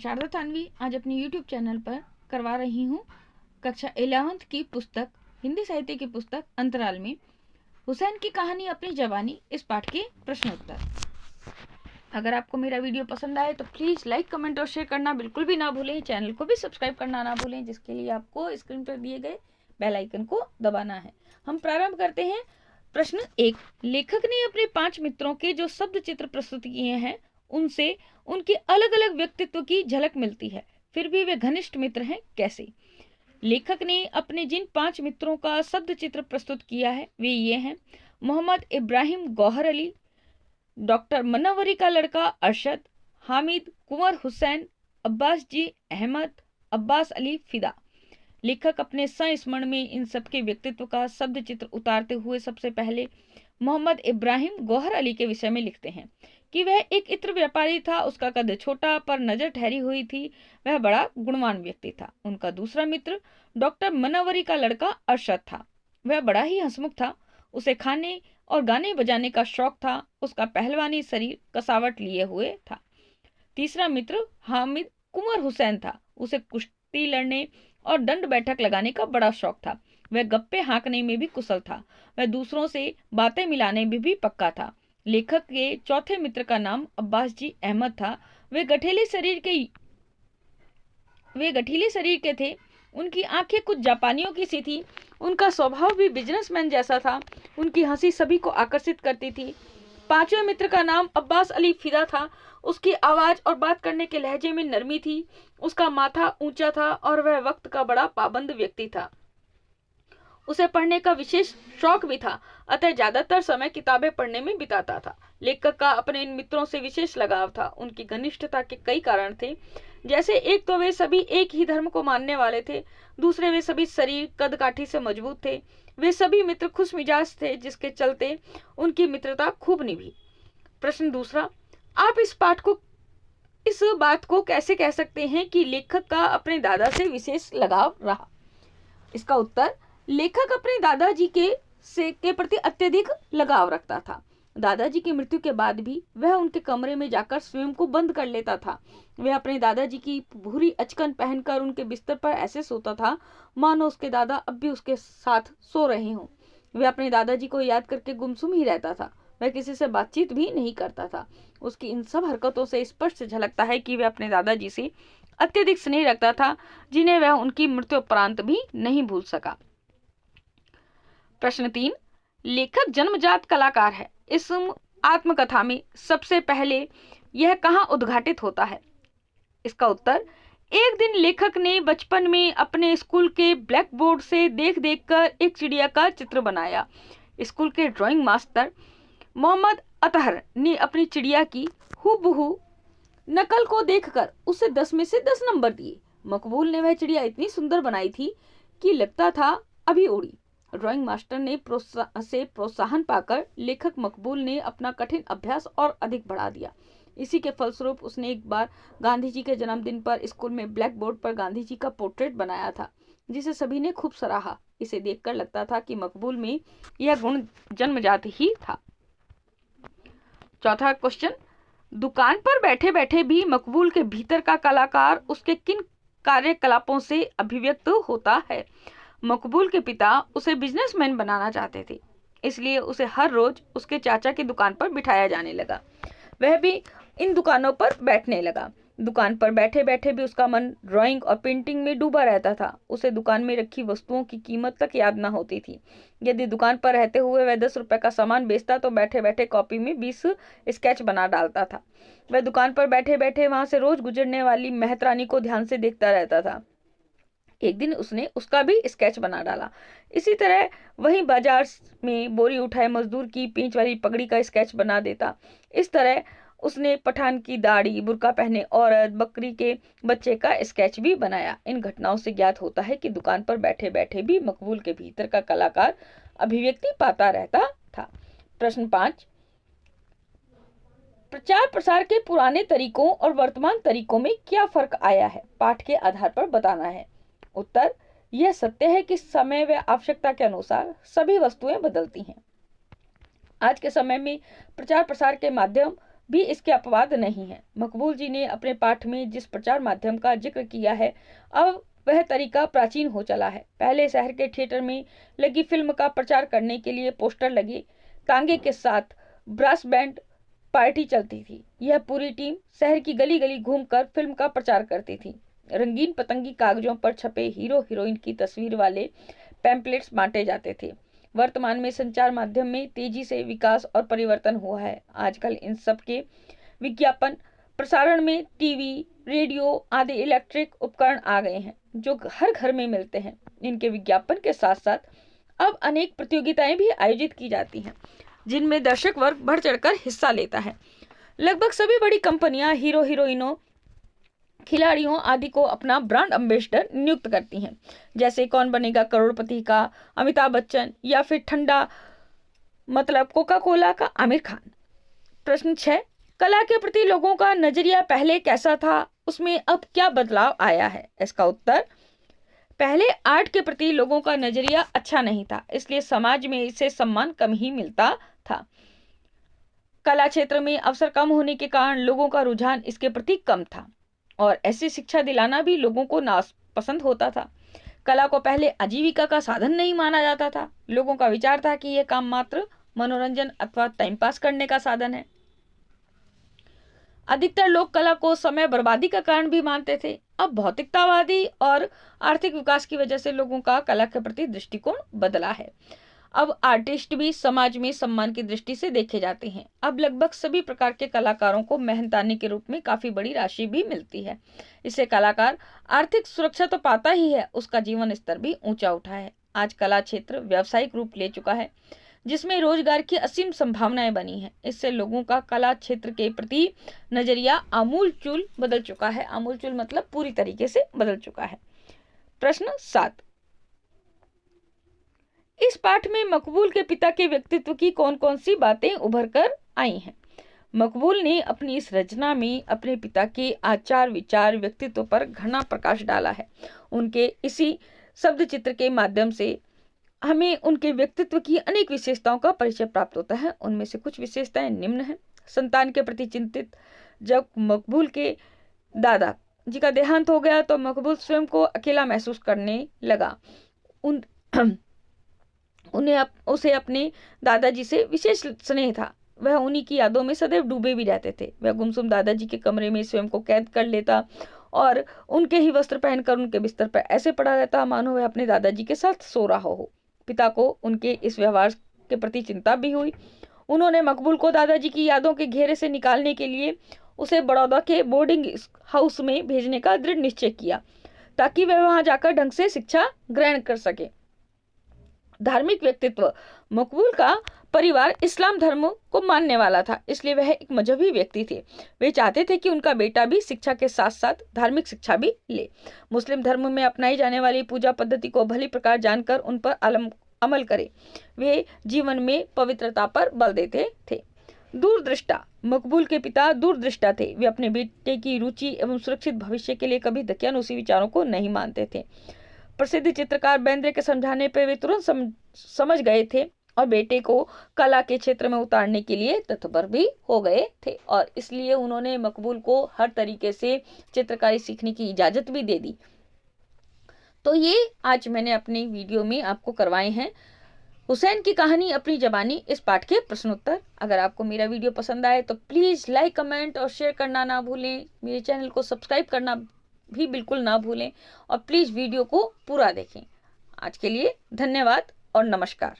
शारदा तानवी आज अपने YouTube channel पर करवा रही हूँ कक्षा 11th की पुस्तक, हिंदी साहित्य की पुस्तक अंतराल में हुसैन की कहानी अपनी जवानी, इस पाठ के प्रश्न उत्तर। अगर आपको मेरा वीडियो पसंद आए तो प्लीज़ लाइक, कमेंट और शेयर करना बिल्कुल भी ना भूलें। चैनल को भी सब्सक्राइब करना ना भूलें, जिसके लिए आपको स्क्रीन पर दिए गए बेल आइकन को दबाना है। हम प्रारंभ करते हैं। प्रश्न 1। लेखक ने अपने 5 मित्रों के जो शब्द चित्र प्रस्तुत किए हैं उनसे उनके अलग अलग व्यक्तित्व की झलक मिलती है, फिर भी वे घनिष्ठ मित्र हैं, कैसे? लेखक ने अपने जिन 5 मित्रों का शब्द चित्र प्रस्तुत किया है वे ये हैं: मोहम्मद इब्राहिम गौहर अली, डॉक्टर मनव्वरी का लड़का अरशद, हामिद, कुंवर हुसैन, अब्बास जी अहमद, अब्बास अली फिदा। लेखक अपने संस्मरण में इन सबके व्यक्तित्व का शब्द चित्र उतारते हुए सबसे पहले मोहम्मद इब्राहिम गौहर अली के विषय में लिखते हैं कि वह एक इत्र व्यापारी था। उसका कद छोटा पर नजर ठहरी हुई थी। वह बड़ा गुणवान व्यक्ति था। उनका दूसरा मित्र डॉक्टर मनव्वरी का लड़का अरशद था। वह बड़ा ही हंसमुख था। उसे खाने और गाने बजाने का शौक था। उसका पहलवानी शरीर कसावट लिए हुए था। तीसरा मित्र हामिद कुंवर हुसैन था। उसे कुश्ती लड़ने और दंड बैठक लगाने का बड़ा शौक था। वह गप्पे हाँकने में भी कुशल था। वह दूसरों से बातें मिलाने में भी पक्का था। लेखक के चौथे मित्र का नाम अब्बास जी अहमद था। वे गठीले शरीर के थे। उनकी आंखें कुछ जापानियों की सी थी। उनका स्वभाव भी बिजनेसमैन जैसा था। उनकी हंसी सभी को आकर्षित करती थी। पांचवें मित्र का नाम अब्बास अली फिदा था। उसकी आवाज और बात करने के लहजे में नरमी थी। उसका माथा ऊंचा था और वह वक्त का बड़ा पाबंद व्यक्ति था। उसे पढ़ने का विशेष शौक भी था, अतः ज्यादातर समय किताबें पढ़ने में बिताता था। लेखक का अपने इन मित्रों से विशेष लगाव था। उनकी घनिष्ठता के कई कारण थे। जैसे एक तो वे सभी एक ही धर्म को मानने वाले थे। दूसरे, वे सभी शरीर कद काठी से मजबूत थे। वे सभी मित्र खुश मिजाज थे, जिसके चलते उनकी मित्रता खूब निभी। प्रश्न दूसरा, आप इस बात को कैसे कह सकते हैं कि लेखक का अपने दादा से विशेष लगाव रहा? इसका उत्तर, लेखक अपने दादाजी के प्रति अत्यधिक लगाव रखता था। दादाजी की मृत्यु के बाद भी वह उनके कमरे में जाकर स्वयं को बंद कर लेता था। वह अपने दादाजी की भूरी अचकन पहनकर उनके बिस्तर पर ऐसे सोता था मानो उसके दादा अब भी उसके साथ सो रहे हों। वह अपने दादाजी को याद करके गुमसुम ही रहता था। वह किसी से बातचीत भी नहीं करता था। उसकी इन सब हरकतों से स्पष्ट झलकता है कि वह अपने दादाजी से अत्यधिक स्नेह रखता था, जिन्हें वह उनकी मृत्यु उपरांत भी नहीं भूल सका। प्रश्न 3, लेखक जन्मजात कलाकार है। इस आत्मकथा में सबसे पहले यह कहाँ उद्घाटित होता है? इसका उत्तर, एक दिन लेखक ने बचपन में अपने स्कूल के ब्लैक बोर्ड से देख कर एक चिड़िया का चित्र बनाया। स्कूल के ड्राइंग मास्टर मोहम्मद अतहर ने अपनी चिड़िया की हूबहू नकल को देखकर उसे 10 में से 10 नंबर दिए। मकबूल ने वह चिड़िया इतनी सुंदर बनाई थी कि लगता था अभी उड़ी। ड्राइंग मास्टर ने प्रोत्साहन पाकर लेखक मकबूल ने अपना कठिन अभ्यास और अधिक बढ़ा दिया। इसी के फलस्वरूप उसने एक बार गांधी जी के जन्मदिन पर स्कूल में ब्लैक बोर्ड पर गांधी जी का पोर्ट्रेट बनाया था, जिसे सभी ने खूब सराहा। इसे देखकर लगता था कि मकबूल में यह गुण जन्मजात ही था। चौथा क्वेश्चन, दुकान पर बैठे बैठे भी मकबूल के भीतर का कलाकार उसके किन कार्यकलापों से अभिव्यक्त होता है? मकबूल के पिता उसे बिजनेसमैन बनाना चाहते थे, इसलिए उसे हर रोज उसके चाचा की दुकान पर बिठाया जाने लगा। वह भी इन दुकानों पर बैठने लगा। दुकान पर बैठे बैठे भी उसका मन ड्राइंग और पेंटिंग में डूबा रहता था। उसे दुकान में रखी वस्तुओं की कीमत तक याद न होती थी। यदि दुकान पर रहते हुए वह 10 रुपए का सामान बेचता तो बैठे बैठे कॉपी में 20 स्केच बना डालता था। वह दुकान पर बैठे बैठे वहां से रोज गुजरने वाली मेहतरानी को ध्यान से देखता रहता था। एक दिन उसने उसका भी स्केच बना डाला। इसी तरह वहीं बाजार में बोरी उठाए मजदूर की पींच वाली पगड़ी का स्केच बना देता। इस तरह उसने पठान की दाढ़ी, बुर्का पहने औरत, बकरी के बच्चे का स्केच भी बनाया। इन घटनाओं से ज्ञात होता है कि दुकान पर बैठे बैठे भी मकबूल के भीतर का कलाकार अभिव्यक्ति पाता रहता था। प्रश्न 5, प्रचार प्रसार के पुराने तरीकों और वर्तमान तरीकों में क्या फर्क आया है? पाठ के आधार पर बताना है। उत्तर, यह सत्य है कि समय व आवश्यकता के अनुसार सभी वस्तुएं बदलती हैं। आज के समय में प्रचार प्रसार के माध्यम भी इसके अपवाद नहीं है। मकबूल जी ने अपने पाठ में जिस प्रचार माध्यम का जिक्र किया है, अब वह तरीका प्राचीन हो चला है। पहले शहर के थिएटर में लगी फिल्म का प्रचार करने के लिए पोस्टर लगे तांगे के साथ ब्रास बैंड पार्टी चलती थी। यह पूरी टीम शहर की गली गली घूमकर फिल्म का प्रचार करती थी। रंगीन पतंगी कागजों पर छपे हीरो हीरोइन की तस्वीर वाले पैम्पलेट्स बांटे जाते थे। वर्तमान में संचार माध्यम में तेजी से विकास और परिवर्तन हुआ है। आजकल इन सब के विज्ञापन प्रसारण में टीवी, रेडियो आदि इलेक्ट्रिक उपकरण आ गए हैं जो हर घर में मिलते हैं। इनके विज्ञापन के साथ साथ अब अनेक प्रतियोगिताएं भी आयोजित की जाती हैं जिनमें दर्शक वर्ग बढ़ चढ़कर हिस्सा लेता है। लगभग सभी बड़ी कंपनियां हीरो हीरोइनों, खिलाड़ियों आदि को अपना ब्रांड एम्बेसडर नियुक्त करती हैं, जैसे कौन बनेगा करोड़पति का अमिताभ बच्चन या फिर ठंडा मतलब कोका कोला का आमिर खान। प्रश्न 6, कला के प्रति लोगों का नजरिया पहले कैसा था, उसमें अब क्या बदलाव आया है? इसका उत्तर, पहले आर्ट के प्रति लोगों का नजरिया अच्छा नहीं था, इसलिए समाज में इसे सम्मान कम ही मिलता था। कला क्षेत्र में अवसर कम होने के कारण लोगों का रुझान इसके प्रति कम था और ऐसी शिक्षा दिलाना भी लोगों को नापसंद होता था। कला को पहले आजीविका का साधन नहीं माना जाता था। लोगों का विचार था कि यह काम मात्र मनोरंजन अथवा टाइम पास करने का साधन है। अधिकतर लोग कला को समय बर्बादी का कारण भी मानते थे। अब भौतिकतावादी और आर्थिक विकास की वजह से लोगों का कला के प्रति दृष्टिकोण बदला है। अब आर्टिस्ट भी समाज में सम्मान की दृष्टि से देखे जाते हैं। अब लगभग सभी प्रकार के कलाकारों को मेहनताने के रूप में काफी बड़ी राशि भी मिलती है। इससे कलाकार आर्थिक सुरक्षा तो पाता ही है, उसका जीवन स्तर भी ऊंचा उठा है। आज कला क्षेत्र व्यावसायिक रूप ले चुका है जिसमें रोजगार की असीम संभावनाएं बनी हैं। इससे लोगों का कला क्षेत्र के प्रति नजरिया आमूलचूल बदल चुका है। आमूलचूल मतलब पूरी तरीके से बदल चुका है। प्रश्न 7, इस पाठ में मकबूल के पिता के व्यक्तित्व की कौन कौन सी बातें उभर कर आई हैं? मकबूल ने अपनी इस रचना में अपने पिता के आचार विचार व्यक्तित्व पर घना प्रकाश डाला है। उनके इसी शब्द चित्र के माध्यम से हमें उनके व्यक्तित्व की अनेक विशेषताओं का परिचय प्राप्त होता है। उनमें से कुछ विशेषताएं निम्न हैं। संतान के प्रति चिंतित। जब मकबूल के दादा जी का देहांत हो गया तो मकबूल स्वयं को अकेला महसूस करने लगा। उसे अपने दादाजी से विशेष स्नेह था। वह उन्हीं की यादों में सदैव डूबे भी रहते थे। वह गुमसुम दादाजी के कमरे में स्वयं को कैद कर लेता और उनके ही वस्त्र पहनकर उनके बिस्तर पर ऐसे पड़ा रहता मानो वह अपने दादाजी के साथ सो रहा हो। पिता को उनके इस व्यवहार के प्रति चिंता भी हुई। उन्होंने मकबूल को दादाजी की यादों के घेरे से निकालने के लिए उसे बड़ौदा के बोर्डिंग हाउस में भेजने का दृढ़ निश्चय किया ताकि वह वहां जाकर ढंग से शिक्षा ग्रहण कर सके। धार्मिक व्यक्तित्व। मकबूल का परिवार इस्लाम धर्म को मानने वाला था, इसलिए वह एक मजहबी व्यक्ति थे। वे चाहते थे कि उनका बेटा भी शिक्षा के साथ साथ धार्मिक शिक्षा भी ले। मुस्लिम धर्म में अपनाई जाने वाली पूजा पद्धति को भली प्रकार जानकर उन पर अमल करे। वे जीवन में पवित्रता पर बल देते थे। दूरदृष्टा। मकबूल के पिता दूरदृष्टा थे। वे अपने बेटे की रुचि एवं सुरक्षित भविष्य के लिए कभी दकियानुसी विचारों को नहीं मानते थे। प्रसिद्ध चित्रकार बेंद्रे के समझाने पर वे तुरंत समझ गए थे और बेटे को कला के क्षेत्र में उतारने के लिए तत्पर भी हो गए थे और इसलिए उन्होंने मकबूल को हर तरीके से चित्रकारी सीखने की इजाजत भी दे दी। तो ये आज मैंने अपनी वीडियो में आपको करवाए हैं हुसैन की कहानी अपनी जबानी इस पाठ के प्रश्नोत्तर। अगर आपको मेरा वीडियो पसंद आए तो प्लीज लाइक, कमेंट और शेयर करना ना भूलें। मेरे चैनल को सब्सक्राइब करना भी बिल्कुल ना भूलें और प्लीज वीडियो को पूरा देखें। आज के लिए धन्यवाद और नमस्कार।